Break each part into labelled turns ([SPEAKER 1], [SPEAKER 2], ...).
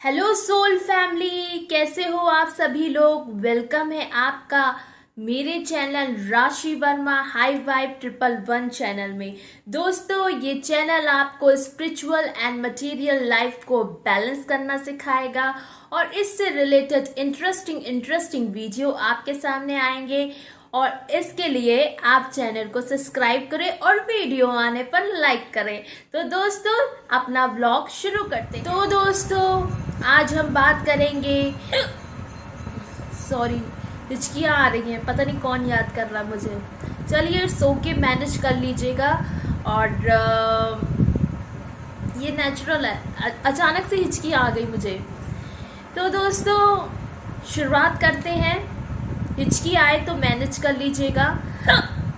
[SPEAKER 1] Hello soul family, कैसे हो आप सभी लोग। वेलकम है आपका मेरे चैनल राशि वर्मा हाई वाइब 111 चैनल में। दोस्तों, ये चैनल आपको स्पिरिचुअल एंड मटेरियल लाइफ को बैलेंस करना सिखाएगा और इससे रिलेटेड इंटरेस्टिंग वीडियो आपके सामने आएंगे। और इसके लिए आप चैनल को सब्सक्राइब करें और वीडियो आने पर लाइक करें। तो दोस्तों, अपना ब्लॉग शुरू करते हैं। तो दोस्तों, आज हम बात करेंगे, सॉरी हिचकियाँ आ रही हैं, पता नहीं कौन याद कर रहा मुझे। चलिए, सो के मैनेज कर लीजिएगा। और ये नेचुरल है, अचानक से हिचकियाँ आ गई मुझे। तो दोस्तों, शुरुआत करते हैं। हिचकी आए तो मैनेज कर लीजिएगा।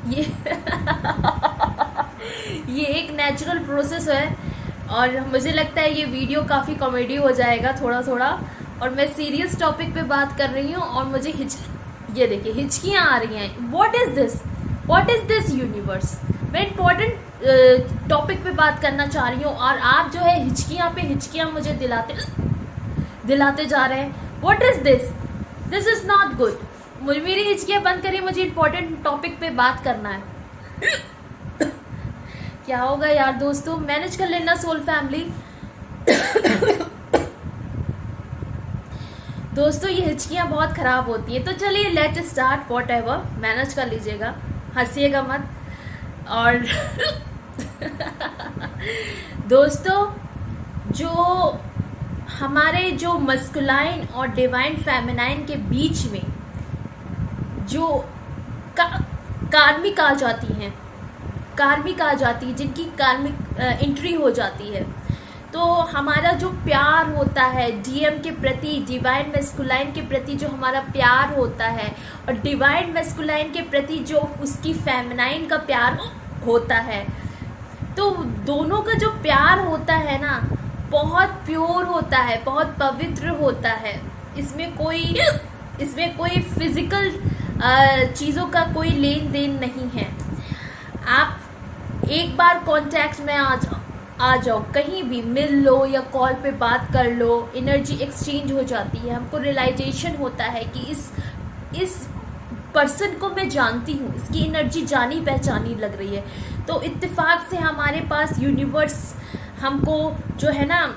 [SPEAKER 1] ये ये एक नेचुरल प्रोसेस है और मुझे लगता है ये वीडियो काफ़ी कॉमेडी हो जाएगा थोड़ा थोड़ा। और मैं सीरियस टॉपिक पे बात कर रही हूँ और मुझे ये देखिए हिचकियाँ आ रही हैं। What is this universe. मैं इम्पोर्टेंट टॉपिक पे बात करना चाह रही हूँ और आप जो है हिचकियाँ मुझे दिलाते जा रहे हैं। What is this is not good. मेरी हिचकियाँ बंद करिए, मुझे इम्पोर्टेंट टॉपिक पे बात करना है। क्या होगा यार दोस्तों, मैनेज कर लेना सोल फैमिली। दोस्तों, ये हिचकियाँ बहुत खराब होती है। तो चलिए let start. What ever, manage कर लीजिएगा, हंसिएगा मत। और दोस्तों, हमारे जो मस्कुलाइन और डिवाइन फेमिनाइन के बीच में जो कार्मिक आ जाती हैं, जिनकी कार्मिक एंट्री हो जाती है, तो हमारा जो प्यार होता है डीएम के प्रति, डिवाइन मैस्कुलाइन के प्रति जो हमारा प्यार होता है, और डिवाइन मैस्कुलाइन के प्रति जो उसकी फेमिनाइन का प्यार होता है, तो दोनों का जो प्यार होता है ना, बहुत प्योर होता है, बहुत पवित्र होता है। इसमें कोई फिजिकल चीज़ों का कोई लेन देन नहीं है। आप एक बार कांटेक्ट में आ जाओ, कहीं भी मिल लो या कॉल पे बात कर लो, एनर्जी एक्सचेंज हो जाती है। हमको रियलाइजेशन होता है कि इस पर्सन को मैं जानती हूँ, इसकी एनर्जी जानी पहचानी लग रही है। तो इत्तेफाक से हमारे पास यूनिवर्स हमको जो है ना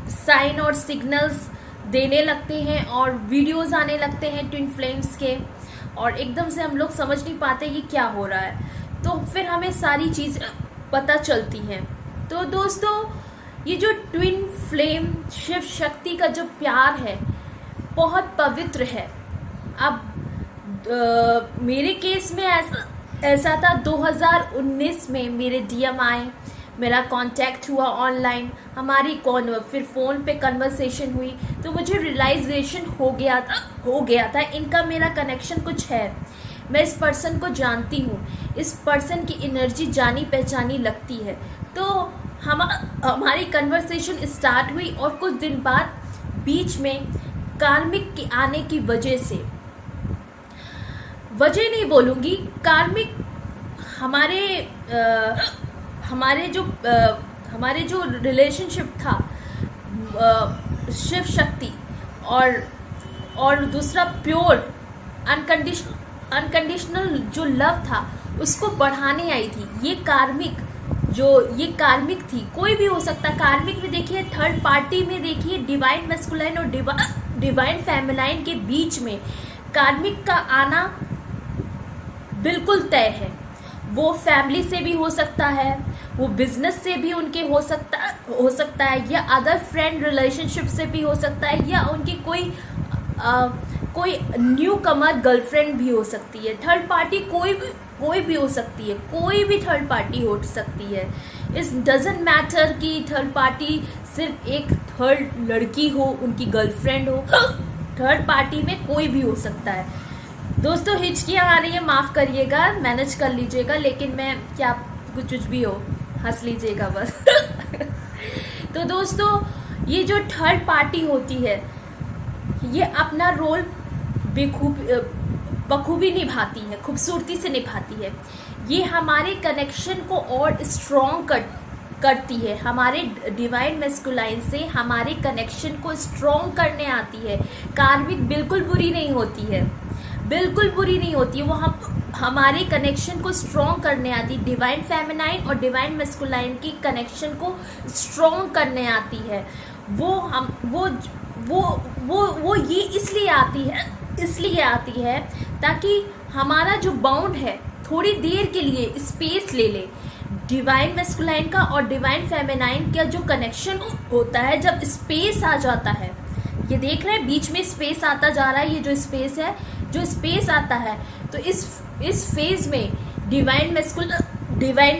[SPEAKER 1] साइन और सिग्नल्स देने लगते हैं और वीडियोस आने लगते हैं ट्विन फ्लेम्स के, और एकदम से हम लोग समझ नहीं पाते कि क्या हो रहा है। तो फिर हमें सारी चीज़ पता चलती हैं। तो दोस्तों, ये जो ट्विन फ्लेम शिव शक्ति का जो प्यार है बहुत पवित्र है। अब मेरे केस में ऐसा था, 2019 में मेरे डीएम आए, मेरा कांटेक्ट हुआ ऑनलाइन, हमारी फिर फ़ोन पे कन्वर्सेशन हुई, तो मुझे रियलाइजेशन हो गया था इनका मेरा कनेक्शन कुछ है। मैं इस पर्सन को जानती हूँ, इस पर्सन की एनर्जी जानी पहचानी लगती है। तो हमारी कन्वर्सेशन स्टार्ट हुई और कुछ दिन बाद बीच में कार्मिक के आने की वजह से, वजह नहीं बोलूँगी, कार्मिक हमारे जो रिलेशनशिप था शिव शक्ति और दूसरा प्योर अनकंडीशनल जो लव था, उसको बढ़ाने आई थी। ये कार्मिक थी, कोई भी हो सकता। कार्मिक में देखिए, थर्ड पार्टी में देखिए, डिवाइन मैस्कुलाइन और डिवाइन फेमिनाइन के बीच में कार्मिक का आना बिल्कुल तय है। वो फैमिली से भी हो सकता है, वो बिजनेस से भी उनके हो सकता है, या अदर फ्रेंड रिलेशनशिप से भी हो सकता है, या उनकी कोई न्यू कमर गर्लफ्रेंड भी हो सकती है। थर्ड पार्टी कोई भी हो सकती है, कोई भी थर्ड पार्टी हो सकती है। इस डजंट मैटर कि थर्ड पार्टी सिर्फ एक थर्ड लड़की हो, उनकी गर्लफ्रेंड हो, थर्ड पार्टी में कोई भी हो सकता है। दोस्तों, हिचकियाँ आ रही है, माफ़ करिएगा, मैनेज कर लीजिएगा, लेकिन मैं क्या कुछ भी हो, हंस लीजिएगा बस। तो दोस्तों, ये जो थर्ड पार्टी होती है, ये अपना रोल बखूबी निभाती है, खूबसूरती से निभाती है। ये हमारे कनेक्शन को और स्ट्रॉन्ग करती है, हमारे डिवाइन मैस्कुलाइन से हमारे कनेक्शन को स्ट्रॉन्ग करने आती है। कार्मिक बिल्कुल बुरी नहीं होती है, बिल्कुल बुरी नहीं होती है, वो हमारे कनेक्शन को स्ट्रॉन्ग करने आती है। डिवाइन फेमिनाइन और डिवाइन मैस्कुलाइन की कनेक्शन को स्ट्रॉन्ग करने आती है। वो ये इसलिए आती है ताकि हमारा जो बाउंड है थोड़ी देर के लिए स्पेस ले ले। डिवाइन मैस्कुलाइन का और डिवाइन फेमिनाइन का जो कनेक्शन होता है, जब स्पेस आ जाता है, ये देख रहे हैं बीच में स्पेस आता जा रहा है, ये जो स्पेस है, जो स्पेस आता है, तो इस फेज में डिवाइन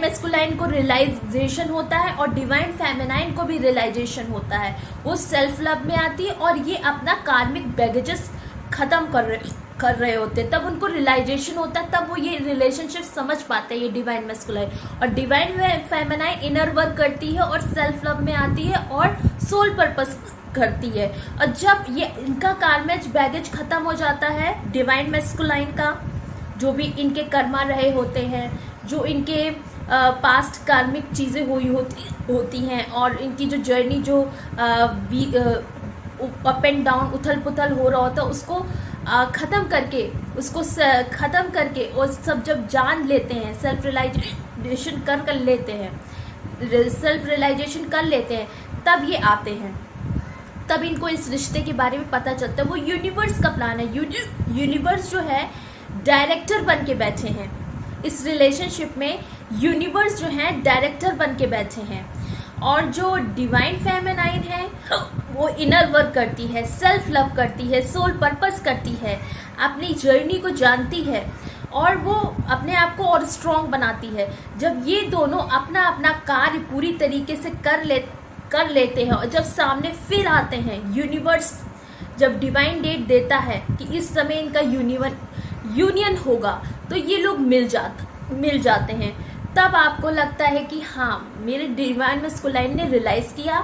[SPEAKER 1] मैस्कुलाइन को रियलाइजेशन होता है और डिवाइन फेमिनाइन को भी रियलाइजेशन होता है। वो सेल्फ लव में आती है और ये अपना कार्मिक बैगेजेस खत्म कर रहे होते हैं, तब उनको रियलाइजेशन होता है, तब वो ये रिलेशनशिप समझ पाते हैं, ये डिवाइन मैस्कुलाइन। और डिवाइन फेमिनाइन इनर वर्क करती है और सेल्फ लव में आती है और सोल पर्पस करती है। और जब ये इनका कार्मिक बैगेज खत्म हो जाता है, डिवाइन मैस्कुलाइन का जो भी इनके कर्मा रहे होते हैं, जो इनके पास्ट कार्मिक चीज़ें हुई होती हैं और इनकी जो जर्नी जो अप एंड डाउन उथल पुथल हो रहा होता है, उसको ख़त्म करके और सब जब जान लेते हैं, सेल्फ रियलाइजेशन कर लेते हैं, तब ये आते हैं, तब इनको इस रिश्ते के बारे में पता चलता है। वो यूनिवर्स का प्लान है, यूनिवर्स जो है डायरेक्टर बन के बैठे हैं इस रिलेशनशिप में। यूनिवर्स जो है डायरेक्टर बन के बैठे हैं और जो डिवाइन फेमिनाइन है वो इनर वर्क करती है, सेल्फ लव करती है, सोल पर्पस करती है, अपनी जर्नी को जानती है और वो अपने आप को और स्ट्रॉन्ग बनाती है। जब ये दोनों अपना अपना कार्य पूरी तरीके से कर लेते हैं और जब सामने फिर आते हैं, यूनिवर्स जब डिवाइन डेट देता है कि इस समय इनका यूनियन होगा, तो ये लोग मिल जाते हैं। तब आपको लगता है कि हाँ, मेरे डिवाइन मैस्कुलाइन ने रियलाइज़ किया,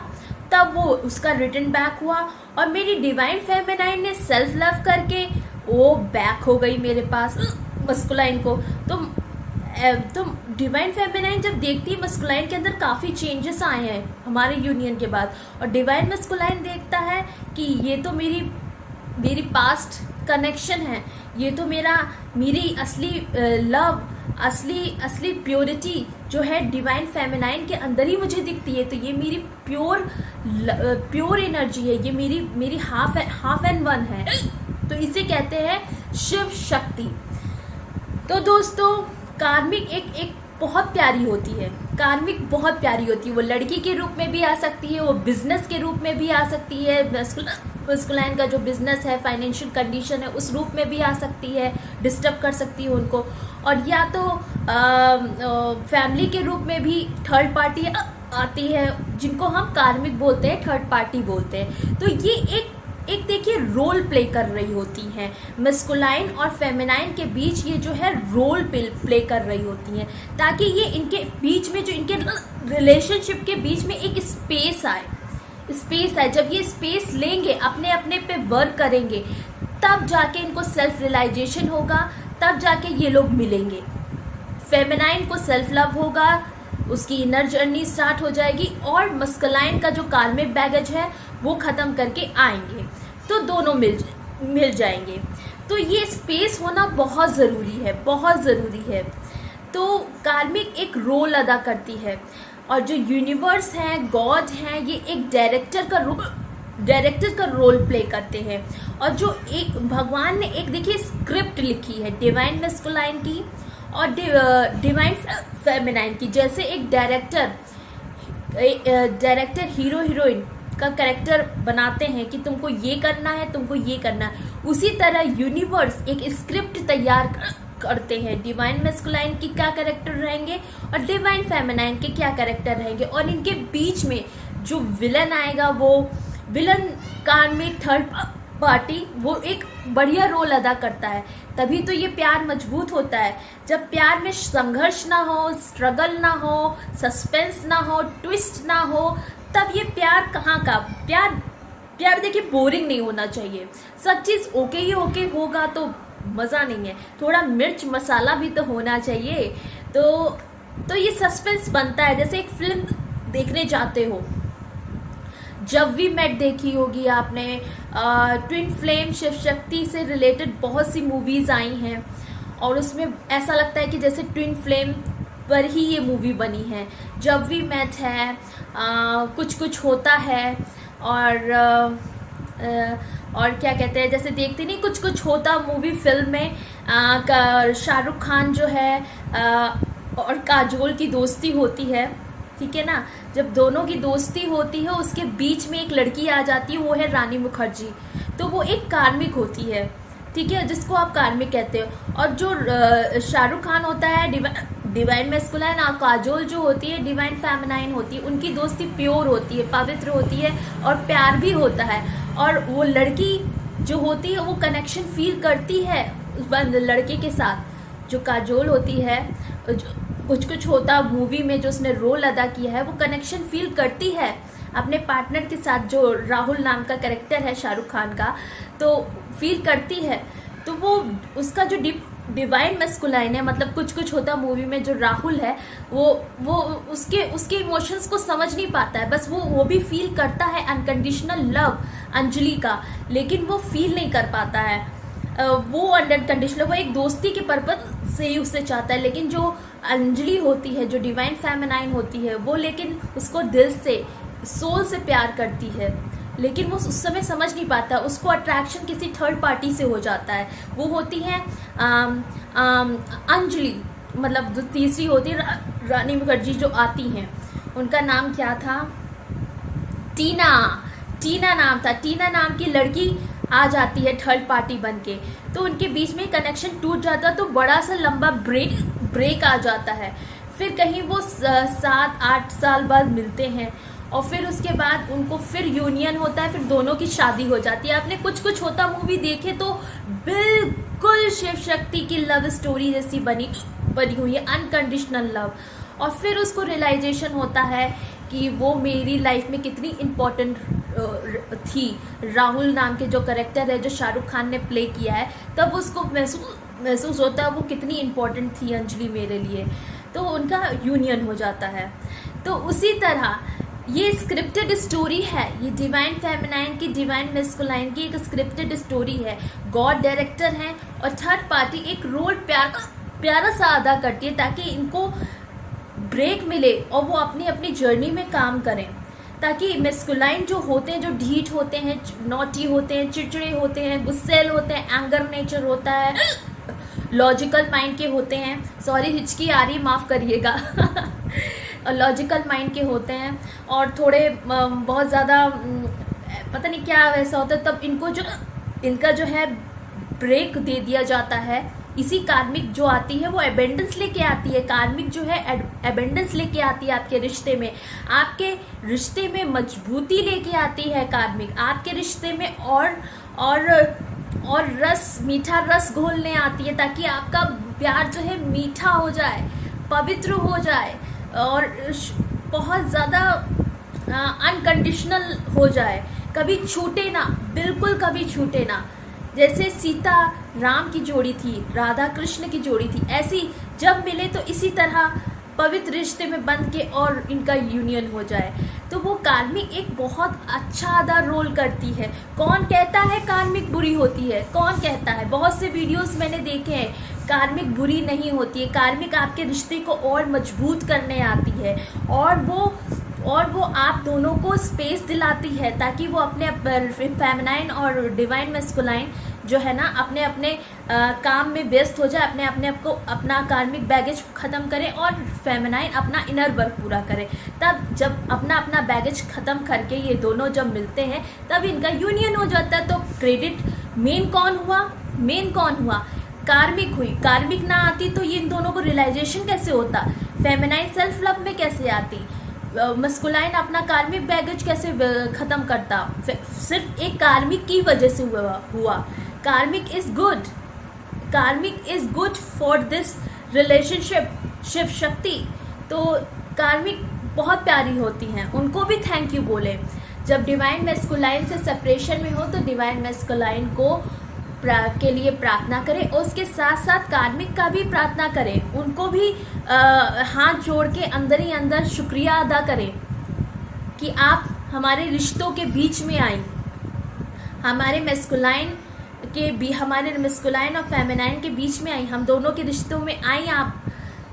[SPEAKER 1] तब वो उसका रिटर्न बैक हुआ और मेरी डिवाइन फेमिनाइन ने सेल्फ लव करके वो बैक हो गई मेरे पास मैस्कुलाइन को। तो डिवाइन फेमिनाइन जब देखती है मैस्कुलाइन के अंदर काफ़ी चेंजेस आए हैं हमारे यूनियन के बाद, और डिवाइन मैस्कुलाइन देखता है कि ये तो मेरी पास्ट कनेक्शन है, ये तो मेरी असली लव, असली प्योरिटी जो है डिवाइन फेमिनाइन के अंदर ही मुझे दिखती है। तो ये मेरी प्योर एनर्जी है, ये मेरी हाफ एंड वन है। तो इसे कहते हैं शिव शक्ति। तो दोस्तों, कार्मिक एक बहुत प्यारी होती है, कार्मिक बहुत प्यारी होती है। वो लड़की के रूप में भी आ सकती है, वो बिजनेस के रूप में भी आ सकती है, मैस्कुलाइन का जो बिजनेस है, फाइनेंशियल कंडीशन है, उस रूप में भी आ सकती है, डिस्टर्ब कर सकती है उनको। और या तो फैमिली के रूप में भी थर्ड पार्टी आती है, जिनको हम कार्मिक बोलते हैं, थर्ड पार्टी बोलते हैं। तो ये एक देखिए रोल प्ले कर रही होती हैं, मैस्कुलाइन और फेमिनाइन के बीच ये जो है रोल प्ले कर रही होती हैं, ताकि ये इनके बीच में जो इनके रिलेशनशिप के बीच में एक स्पेस आए। जब ये स्पेस लेंगे, अपने पे वर्क करेंगे, तब जाके इनको सेल्फ रियलाइजेशन होगा, तब जाके ये लोग मिलेंगे। फेमिनाइन को सेल्फ लव होगा, उसकी इनर जर्नी स्टार्ट हो जाएगी और मैस्कुलाइन का जो कार्मिक बैगेज है वो ख़त्म करके आएंगे, तो दोनों मिल जाएंगे। तो ये स्पेस होना बहुत ज़रूरी है। तो कार्मिक एक रोल अदा करती है और जो यूनिवर्स है, गॉड है, ये एक डायरेक्टर का रोल प्ले करते हैं। और जो एक भगवान ने एक देखिए स्क्रिप्ट लिखी है डिवाइन मैस्कुलाइन की और डिवाइन फेमिनाइन की। जैसे एक डायरेक्टर हीरो हीरोइन का कैरेक्टर बनाते हैं कि तुमको ये करना है, तुमको ये करना है, उसी तरह यूनिवर्स एक स्क्रिप्ट तैयार करते हैं। डिवाइन मैस्कुलाइन की क्या कैरेक्टर रहेंगे और डिवाइन फेमिनाइन के क्या कैरेक्टर रहेंगे, और इनके बीच में जो विलन आएगा, वो विलन कार्मिक थर्ड पार्टी, वो एक बढ़िया रोल अदा करता है। तभी तो ये प्यार मजबूत होता है। जब प्यार में संघर्ष ना हो, स्ट्रगल ना हो, सस्पेंस ना हो, ट्विस्ट ना हो, तब ये प्यार कहाँ का प्यार देखिए बोरिंग नहीं होना चाहिए। सब चीज़ ओके होगा तो मज़ा नहीं है, थोड़ा मिर्च मसाला भी तो होना चाहिए। तो ये सस्पेंस बनता है। जैसे एक फिल्म देखने जाते हो। जब वी मेट देखी होगी आपने, ट्विन फ्लेम, शिव शक्ति से रिलेटेड बहुत सी मूवीज आई हैं और उसमें ऐसा लगता है कि जैसे ट्विन फ्लेम पर ही ये मूवी बनी है। जब वी मेट है, कुछ कुछ होता है, और क्या कहते हैं, जैसे देखते नहीं कुछ कुछ होता मूवी फिल्म में शाहरुख खान जो है और काजोल की दोस्ती होती है, ठीक है ना। जब दोनों की दोस्ती होती है उसके बीच में एक लड़की आ जाती है, वो है रानी मुखर्जी। तो वो एक कार्मिक होती है, ठीक है, जिसको आप कार्मिक कहते हो। और जो शाहरुख खान होता है डिवाइन मैस्कुलाइन, और काजोल जो होती है डिवाइन फेमिनाइन होती है। उनकी दोस्ती प्योर होती है, पवित्र होती है और प्यार भी होता है। और वो लड़की जो होती है वो कनेक्शन फील करती है उस लड़के के साथ। जो काजोल होती है, कुछ कुछ होता मूवी में जो उसने रोल अदा किया है, वो कनेक्शन फील करती है अपने पार्टनर के साथ, जो राहुल नाम का कैरेक्टर है शाहरुख खान का, तो फील करती है। तो वो उसका जो डिवाइन मैस्कुलाइन है, मतलब कुछ कुछ होता मूवी में जो राहुल है, वो उसके इमोशंस को समझ नहीं पाता है, बस वो भी फील करता है अनकंडीशनल लव अंजलि का, लेकिन वो फील नहीं कर पाता है। वो अनकंडीशनल, वो एक दोस्ती के पर्पज से ही उसे चाहता है, लेकिन जो अंजलि होती है, जो डिवाइन फेमिनाइन होती है, वो लेकिन उसको दिल से, सोल से प्यार करती है, लेकिन वो उस समय समझ नहीं पाता, उसको अट्रैक्शन किसी थर्ड पार्टी से हो जाता है। वो होती है अंजलि, मतलब जो तीसरी होती है रानी मुखर्जी जो आती हैं, उनका नाम क्या था, टीना नाम था। टीना नाम की लड़की आ जाती है थर्ड पार्टी बन के, तो उनके बीच में कनेक्शन टूट जाता है, तो बड़ा सा लंबा ब्रेक आ जाता है। फिर कहीं वो 7-8 साल बाद मिलते हैं और फिर उसके बाद उनको फिर यूनियन होता है, फिर दोनों की शादी हो जाती है। आपने कुछ कुछ होता मूवी देखे तो बिल्कुल शिव शक्ति की लव स्टोरी जैसी बनी हुई है, अनकंडीशनल लव। और फिर उसको रियलाइजेशन होता है कि वो मेरी लाइफ में कितनी इम्पोर्टेंट थी। राहुल नाम के जो करेक्टर है, जो शाहरुख खान ने प्ले किया है, तब उसको महसूस होता है वो कितनी इम्पोर्टेंट थी अंजलि मेरे लिए, तो उनका यूनियन हो जाता है। तो उसी तरह ये स्क्रिप्टेड स्टोरी है, ये डिवाइन फेमिनाइन की, डिवाइन मैस्कुलाइन की एक स्क्रिप्टेड स्टोरी है। गॉड डायरेक्टर हैं और थर्ड पार्टी एक रोल प्यारा सा अदा करती है, ताकि इनको ब्रेक मिले और वो अपनी अपनी जर्नी में काम करें, ताकि मैस्कुलाइन जो होते हैं, जो ढीठ होते हैं, नॉटी होते हैं, चिड़चिड़े होते हैं, गुस्सेल होते हैं, एंगर नेचर होता है, लॉजिकल माइंड के होते हैं, सॉरी हिचकी आ रही, माफ़ करिएगा लॉजिकल माइंड के होते हैं और थोड़े बहुत ज़्यादा पता नहीं क्या वैसा होता है, तब इनका जो है ब्रेक दे दिया जाता है। इसी कार्मिक जो आती है वो एबेंडेंस लेके आती है। कार्मिक जो है एबेंडेंस लेके आती है आपके रिश्ते में, आपके रिश्ते में मजबूती लेके आती है कार्मिक, आपके रिश्ते में और रस, मीठा रस घोलने आती है, ताकि आपका प्यार जो है मीठा हो जाए, पवित्र हो जाए और बहुत ज़्यादा अनकंडीशनल हो जाए, कभी छूटे ना, बिल्कुल कभी छूटे ना। जैसे सीता राम की जोड़ी थी, राधा कृष्ण की जोड़ी थी, ऐसी जब मिले तो इसी तरह पवित्र रिश्ते में बंध के और इनका यूनियन हो जाए। तो वो कार्मिक एक बहुत अच्छा आधा रोल करती है। कौन कहता है कार्मिक बुरी होती है, कौन कहता है? बहुत से वीडियोस मैंने देखे हैं, कार्मिक बुरी नहीं होती है। कार्मिक आपके रिश्ते को और मजबूत करने आती है और वो आप दोनों को स्पेस दिलाती है, ताकि वो अपने फेमिनाइन और डिवाइन मैस्कुलाइन जो है ना अपने अपने काम में व्यस्त हो जाए, अपने आप को, अपना कार्मिक बैगेज ख़त्म करें और फेमिनाइन अपना इनर वर्क पूरा करे। तब जब अपना बैगेज ख़त्म करके ये दोनों जब मिलते हैं तब इनका यूनियन हो जाता है। तो क्रेडिट मेन कौन हुआ? कार्मिक हुई। कार्मिक ना आती तो ये इन दोनों को रियलाइजेशन कैसे होता? फेमिनाइन सेल्फ लव में कैसे आती? मस्कुलाइन अपना कार्मिक बैगेज कैसे ख़त्म करता? सिर्फ एक कार्मिक की वजह से हुआ। Karmic is good for this relationship Shiva Shakti. तो कार्मिक बहुत प्यारी होती हैं, उनको भी थैंक यू बोले। जब डिवाइन मैस्कुलाइन से सेपरेशन में हो तो डिवाइन मैस्कुलाइन के लिए प्रार्थना करें और उसके साथ साथ कार्मिक का भी प्रार्थना करें, उनको भी हाथ जोड़ के अंदर ही अंदर शुक्रिया अदा करें कि आप हमारे रिश्तों के बीच में आई, हमारे मेस्कुलाइन और फेमिनाइन के बीच में आई, हम दोनों के रिश्तों में आई आप।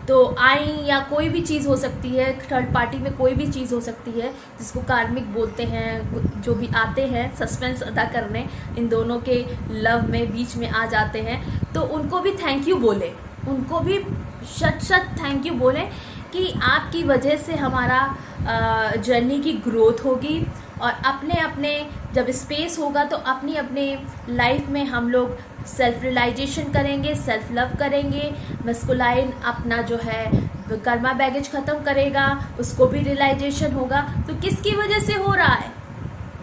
[SPEAKER 1] तो आई या कोई भी चीज़ हो सकती है, थर्ड पार्टी में कोई भी चीज़ हो सकती है जिसको कार्मिक बोलते हैं, जो भी आते हैं सस्पेंस अदा करने, इन दोनों के लव में बीच में आ जाते हैं, तो उनको भी थैंक यू बोले, उनको भी शत थैंक यू बोले कि आपकी वजह से हमारा जर्नी की ग्रोथ होगी, और अपने अपने जब स्पेस होगा तो अपनी अपने लाइफ में हम लोग सेल्फ रियलाइजेशन करेंगे, सेल्फ लव करेंगे। मस्कुलाइन अपना जो है कर्मा बैगेज ख़त्म करेगा, उसको भी रियलाइजेशन होगा। तो किसकी वजह से हो रहा है,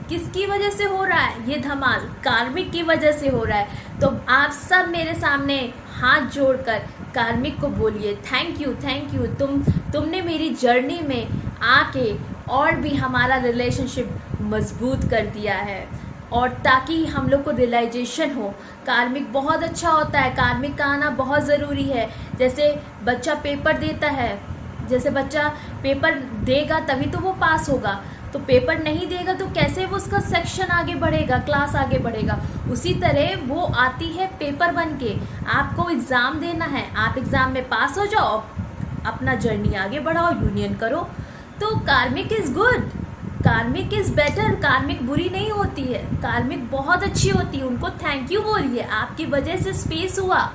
[SPEAKER 1] किसकी वजह से हो रहा है ये धमाल? कार्मिक की वजह से हो रहा है। तो आप सब मेरे सामने हाथ जोड़कर कार्मिक को बोलिए थैंक यू, थैंक यू, तुमने मेरी जर्नी में आके और भी हमारा रिलेशनशिप मजबूत कर दिया है, और ताकि हम लोग को रियलाइजेशन हो। कार्मिक बहुत अच्छा होता है, कार्मिक का आना बहुत ज़रूरी है। जैसे बच्चा पेपर देता है, जैसे बच्चा पेपर देगा तभी तो वो पास होगा, तो पेपर नहीं देगा तो कैसे वो उसका सेक्शन आगे बढ़ेगा, क्लास आगे बढ़ेगा। उसी तरह वो आती है पेपर बन के, आपको एग्ज़ाम देना है, आप एग्ज़ाम में पास हो जाओ, अपना जर्नी आगे बढ़ाओ, यूनियन करो। तो कार्मिक इज़ गुड, कार्मिक इज़ बेटर, कार्मिक बुरी नहीं होती है, कार्मिक बहुत अच्छी होती है। उनको थैंक यू बोलिए, आपकी वजह से स्पेस हुआ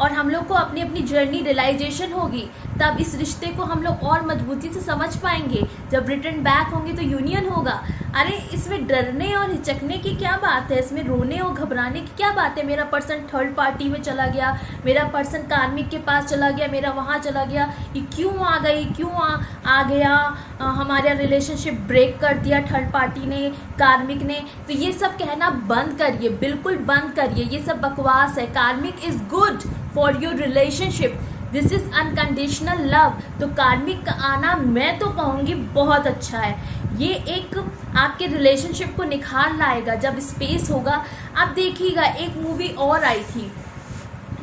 [SPEAKER 1] और हम लोग को अपनी अपनी जर्नी रियलाइजेशन होगी, तब इस रिश्ते को हम लोग और मजबूती से समझ पाएंगे। जब रिटर्न बैक होंगे तो यूनियन होगा। अरे इसमें डरने और हिचकने की क्या बात है, इसमें रोने और घबराने की क्या बात है? मेरा पर्सन थर्ड पार्टी में चला गया, मेरा पर्सन कार्मिक के पास चला गया, मेरा वहाँ चला गया, ये क्यों आ गई, क्यों आ गया, हमारा रिलेशनशिप ब्रेक कर दिया थर्ड पार्टी ने, कार्मिक ने। तो ये सब कहना बंद करिए, बिल्कुल बंद करिए, ये सब बकवास है। कार्मिक is good for your relationship, this is unconditional love. तो कार्मिक का आना मैं तो कहूँगी बहुत अच्छा है, ये एक आपके रिलेशनशिप को निखार लाएगा जब स्पेस होगा। आप देखिएगा एक मूवी और आई थी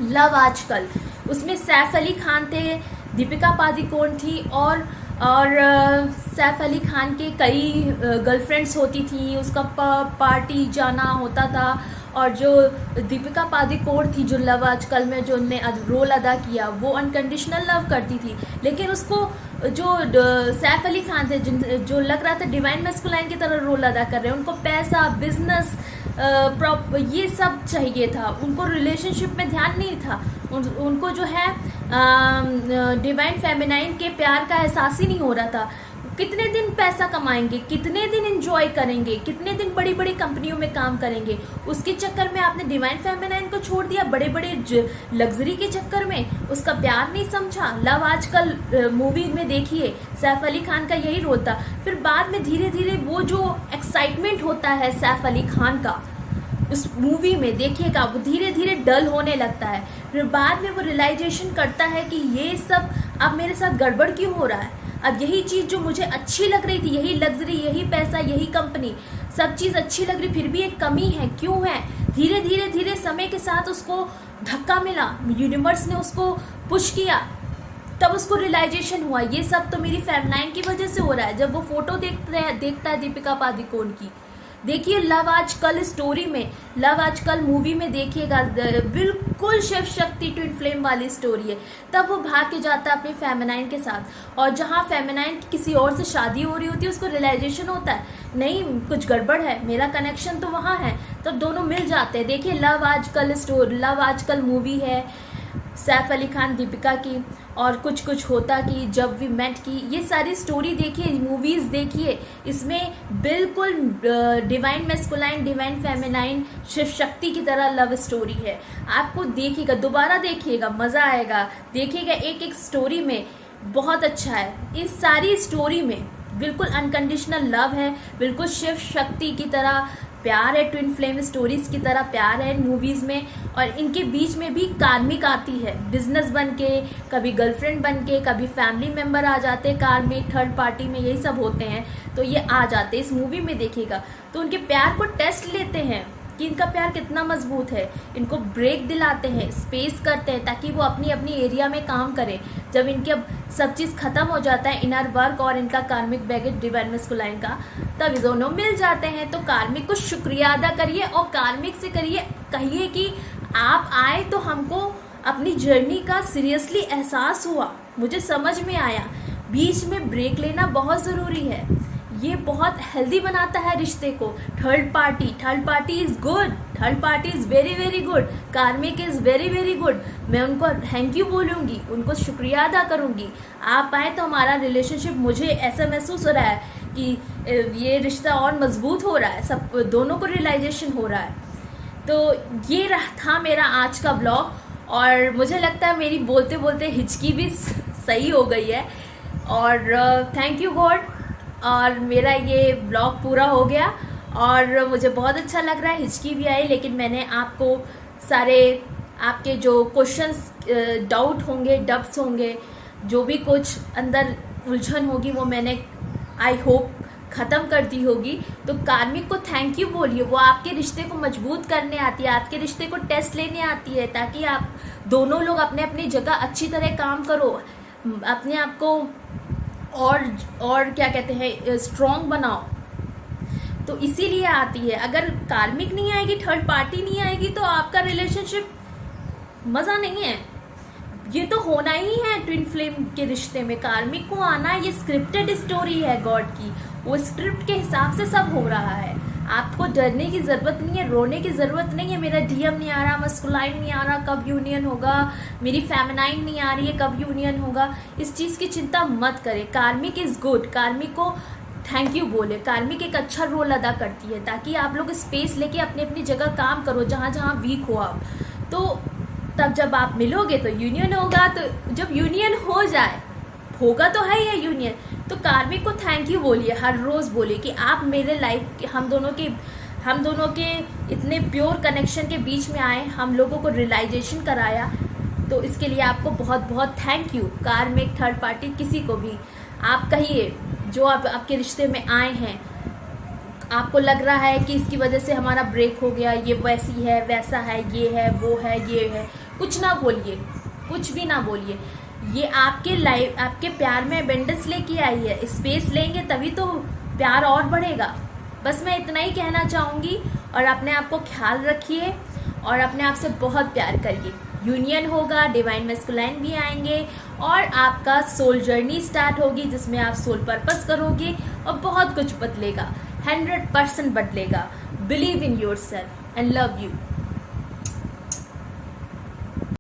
[SPEAKER 1] लव आजकल, उसमें सैफ अली खान थे, दीपिका पादुकोण थी, और सैफ अली खान के कई गर्लफ्रेंड्स होती थी, उसका पार्टी जाना होता था। और जो दीपिका पादुकोण थी, जो लव आजकल में जो उनने रोल अदा किया, वो अनकंडीशनल लव करती थी, लेकिन उसको जो सैफ अली खान थे, जो लग रहा था डिवाइन मैस्कुलाइन की तरह रोल अदा कर रहे हैं, उनको पैसा, बिजनेस, ये सब चाहिए था, उनको रिलेशनशिप में ध्यान नहीं था। उनको जो है डिवाइन फेमिनाइन के प्यार का एहसास ही नहीं हो रहा था। कितने दिन पैसा कमाएंगे, कितने दिन एंजॉय करेंगे, कितने दिन बड़ी बड़ी कंपनियों में काम करेंगे, उसके चक्कर में आपने डिवाइन फेमिनाइन को छोड़ दिया, बड़े बड़े लग्जरी के चक्कर में उसका प्यार नहीं समझा। लव आजकल मूवी में देखिए सैफ अली खान का यही रोल था। फिर बाद में धीरे धीरे वो जो एक्साइटमेंट होता है सैफ अली खान का उस मूवी में, देखिएगा वो धीरे धीरे डल होने लगता है। फिर बाद में वो रियलाइजेशन करता है कि ये सब अब मेरे साथ गड़बड़ क्यों हो रहा है, अब यही चीज़ जो मुझे अच्छी लग रही थी, यही लग्जरी, यही पैसा, यही कंपनी, सब चीज़ अच्छी लग रही, फिर भी एक कमी है, क्यों है? धीरे धीरे धीरे समय के साथ उसको धक्का मिला, यूनिवर्स ने उसको पुश किया, तब उसको रियलाइजेशन हुआ ये सब तो मेरी फेमिनाइन की वजह से हो रहा है। जब वो फोटो देखता है दीपिका पादुकोण की, देखिए लव आजकल स्टोरी में, लव आजकल मूवी में देखिएगा, बिल्कुल शिव शक्ति ट्विन फ्लेम वाली स्टोरी है। तब वो भाग के जाता है अपनी फेमिनाइन के साथ, और जहाँ फेमिनाइन की किसी और से शादी हो रही होती है, उसको रियलाइजेशन होता है नहीं कुछ गड़बड़ है, मेरा कनेक्शन तो वहाँ है, तब दोनों मिल जाते हैं। देखिए लव आजकल मूवी है सैफ अली खान दीपिका की, और कुछ कुछ होता की, जब वी मेट की, ये सारी स्टोरी देखिए, मूवीज़ देखिए, इसमें बिल्कुल divine masculine, divine feminine, Shiva Shakti की तरह लव स्टोरी है। आपको देखिएगा, दोबारा देखिएगा, मज़ा आएगा, देखिएगा एक एक स्टोरी में बहुत अच्छा है। इस सारी स्टोरी में बिल्कुल अनकंडीशनल लव है, बिल्कुल शिव शक्ति की तरह प्यार है, ट्विन फ्लेम स्टोरीज की तरह प्यार है मूवीज़ में, और इनके बीच में भी कार्मिक आती है, बिजनेस बन के, कभी गर्लफ्रेंड बन के, कभी फैमिली मेम्बर आ जाते हैं कार्मिक, थर्ड पार्टी में यही सब होते हैं, तो ये आ जाते हैं इस मूवी में देखिएगा। तो उनके प्यार को टेस्ट लेते हैं, कि इनका प्यार कितना मजबूत है। इनको ब्रेक दिलाते हैं, स्पेस करते हैं ताकि वो अपनी अपनी एरिया में काम करें। जब इनके अब सब चीज़ खत्म हो जाता है, इनर वर्क और इनका कार्मिक बैगेज डिवाइन मैस्कुलाइन का, तब ये दोनों मिल जाते हैं। तो कार्मिक को शुक्रिया अदा करिए और कार्मिक से कहिए कि आप आए तो हमको अपनी जर्नी का सीरियसली एहसास हुआ, मुझे समझ में आया। बीच में ब्रेक लेना बहुत ज़रूरी है, ये बहुत हेल्दी बनाता है रिश्ते को। Third party is good, third party is very very good, कार्मिक इज़ वेरी वेरी गुड। मैं उनको थैंक यू बोलूँगी, उनको शुक्रिया अदा करूँगी। आप आए तो हमारा रिलेशनशिप, मुझे ऐसा महसूस हो रहा है कि ये रिश्ता और मजबूत हो रहा है, सब दोनों को रियलाइजेशन हो रहा है। तो ये था मेरा आज का ब्लॉग, और मुझे लगता है मेरी बोलते बोलते हिचकी भी सही हो गई है। और थैंक यू गॉड, और मेरा ये ब्लॉग पूरा हो गया और मुझे बहुत अच्छा लग रहा है। हिचकी भी आई, लेकिन मैंने आपको सारे आपके जो क्वेश्चंस, डाउट होंगे, डब्स होंगे, जो भी कुछ अंदर उलझन होगी, वो मैंने आई होप ख़त्म कर दी होगी। तो कार्मिक को थैंक यू बोलिए, वो आपके रिश्ते को मजबूत करने आती है, आपके रिश्ते को टेस्ट लेने आती है, ताकि आप दोनों लोग अपने अपनी जगह अच्छी तरह काम करो, अपने आप को और क्या कहते हैं, स्ट्रॉन्ग बनाओ। तो इसीलिए आती है। अगर कार्मिक नहीं आएगी, थर्ड पार्टी नहीं आएगी, तो आपका रिलेशनशिप मज़ा नहीं है। ये तो होना ही है ट्विन फ्लेम के रिश्ते में, कार्मिक को आना, ये स्क्रिप्टेड स्टोरी है गॉड की, वो स्क्रिप्ट के हिसाब से सब हो रहा है। आपको डरने की ज़रूरत नहीं है, रोने की ज़रूरत नहीं है, मेरा डीएम नहीं आ रहा, मस्कुलाइन नहीं आ रहा, कब यूनियन होगा, मेरी फेमिनाइन नहीं आ रही है, कब यूनियन होगा, इस चीज़ की चिंता मत करें। कार्मिक इज़ गुड, कार्मिक को थैंक यू बोले, कार्मिक एक अच्छा रोल अदा करती है, ताकि आप लोग स्पेस लेके अपनी अपनी जगह काम करो, जहाँ जहाँ वीक हो आप। तो तब जब आप मिलोगे तो यूनियन होगा। तो जब यूनियन हो जाए, होगा तो है ही यूनियन, तो कार्मिक को थैंक यू बोलिए, हर रोज़ बोलिए कि आप मेरे लाइफ, हम दोनों के इतने प्योर कनेक्शन के बीच में आए, हम लोगों को रियलाइजेशन कराया। तो इसके लिए आपको बहुत बहुत थैंक यू। कार्मिक, थर्ड पार्टी, किसी को भी आप कहिए जो आपके रिश्ते में आए हैं, आपको लग रहा है कि इसकी वजह से हमारा ब्रेक हो गया, ये वैसी है, वैसा है, ये है, वो है, ये है, कुछ ना बोलिए, कुछ भी ना बोलिए। ये आपके लाइफ, आपके प्यार में अबेंडेंस लेके आई है। स्पेस लेंगे तभी तो प्यार और बढ़ेगा। बस मैं इतना ही कहना चाहूँगी। और अपने आप को ख्याल रखिए और अपने आप से बहुत प्यार करिए। यूनियन होगा, डिवाइन मैस्कुलाइन भी आएंगे और आपका सोल जर्नी स्टार्ट होगी, जिसमें आप सोल पर्पस करोगे और बहुत कुछ बदलेगा, 100% बदलेगा। Believe in your self and love you.